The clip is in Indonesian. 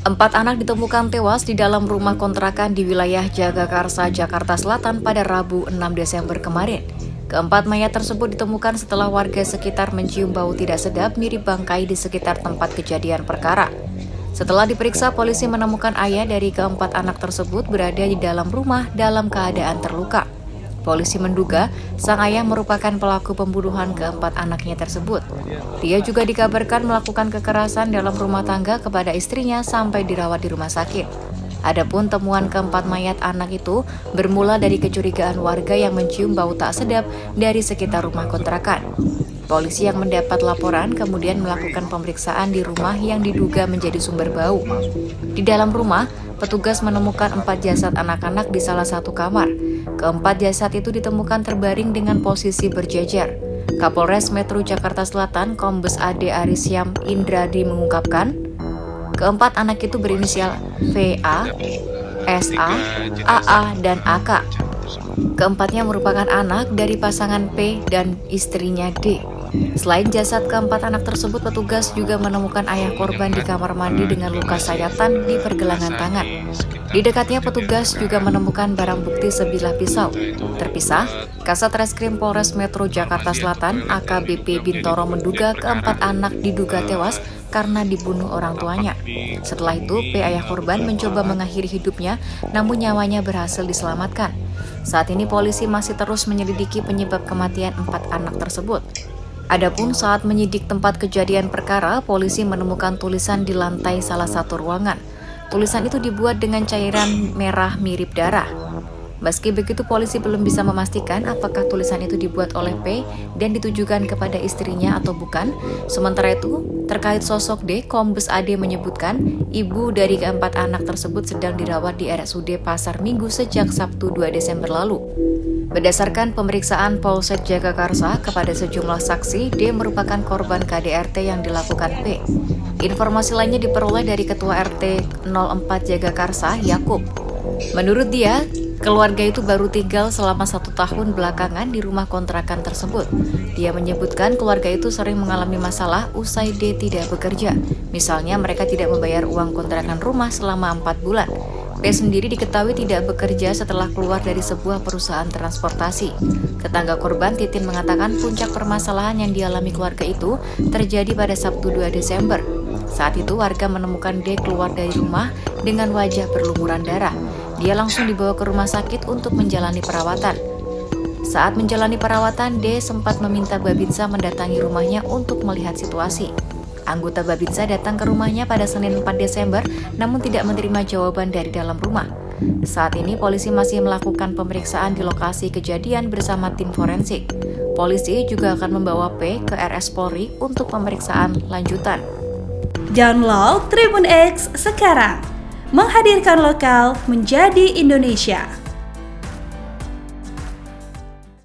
Empat anak ditemukan tewas di dalam rumah kontrakan di wilayah Jagakarsa, Jakarta Selatan pada Rabu 6 Desember kemarin. Keempat mayat tersebut ditemukan setelah warga sekitar mencium bau tidak sedap mirip bangkai di sekitar tempat kejadian perkara. Setelah diperiksa, polisi menemukan ayah dari keempat anak tersebut berada di dalam rumah dalam keadaan terluka. Polisi menduga sang ayah merupakan pelaku pembunuhan keempat anaknya tersebut. Dia juga dikabarkan melakukan kekerasan dalam rumah tangga kepada istrinya sampai dirawat di rumah sakit. Adapun temuan keempat mayat anak itu bermula dari kecurigaan warga yang mencium bau tak sedap dari sekitar rumah kontrakan. Polisi yang mendapat laporan kemudian melakukan pemeriksaan di rumah yang diduga menjadi sumber bau. Di dalam rumah, petugas menemukan 4 jasad anak-anak di salah satu kamar. Keempat jasad itu ditemukan terbaring dengan posisi berjejer. Kapolres Metro Jakarta Selatan, Kombes AD Arisyam Indradi mengungkapkan, keempat anak itu berinisial VA, SA, AA, dan AK. Keempatnya merupakan anak dari pasangan P dan istrinya D. Selain jasad keempat anak tersebut, petugas juga menemukan ayah korban di kamar mandi dengan luka sayatan di pergelangan tangan. Di dekatnya, petugas juga menemukan barang bukti sebilah pisau. Terpisah, Kasat Reskrim Polres Metro Jakarta Selatan, AKBP Bintoro menduga keempat anak diduga tewas karena dibunuh orang tuanya. Setelah itu, P ayah korban mencoba mengakhiri hidupnya, namun nyawanya berhasil diselamatkan. Saat ini polisi masih terus menyelidiki penyebab kematian 4 anak tersebut. Adapun saat menyidik tempat kejadian perkara, polisi menemukan tulisan di lantai salah satu ruangan. Tulisan itu dibuat dengan cairan merah mirip darah. Meski begitu, polisi belum bisa memastikan apakah tulisan itu dibuat oleh P dan ditujukan kepada istrinya atau bukan. Sementara itu, terkait sosok D, Kombes AD menyebutkan ibu dari keempat anak tersebut sedang dirawat di RSUD Pasar Minggu sejak Sabtu 2 Desember lalu. Berdasarkan pemeriksaan Polsek Jagakarsa kepada sejumlah saksi, D merupakan korban KDRT yang dilakukan P. Informasi lainnya diperoleh dari Ketua RT 04 Jagakarsa, Yakub. Menurut dia, keluarga itu baru tinggal selama 1 tahun belakangan di rumah kontrakan tersebut. Dia menyebutkan keluarga itu sering mengalami masalah usai D tidak bekerja. Misalnya mereka tidak membayar uang kontrakan rumah selama 4 bulan. P sendiri diketahui tidak bekerja setelah keluar dari sebuah perusahaan transportasi. Tetangga korban Titin mengatakan puncak permasalahan yang dialami keluarga itu terjadi pada Sabtu 2 Desember. Saat itu warga menemukan D keluar dari rumah dengan wajah berlumuran darah. Dia langsung dibawa ke rumah sakit untuk menjalani perawatan. Saat menjalani perawatan, D sempat meminta Babinsa mendatangi rumahnya untuk melihat situasi. Anggota Babinsa datang ke rumahnya pada Senin 4 Desember, namun tidak menerima jawaban dari dalam rumah. Saat ini polisi masih melakukan pemeriksaan di lokasi kejadian bersama tim forensik. Polisi juga akan membawa P ke RS Polri untuk pemeriksaan lanjutan. Download Tribun X sekarang, menghadirkan lokal menjadi Indonesia.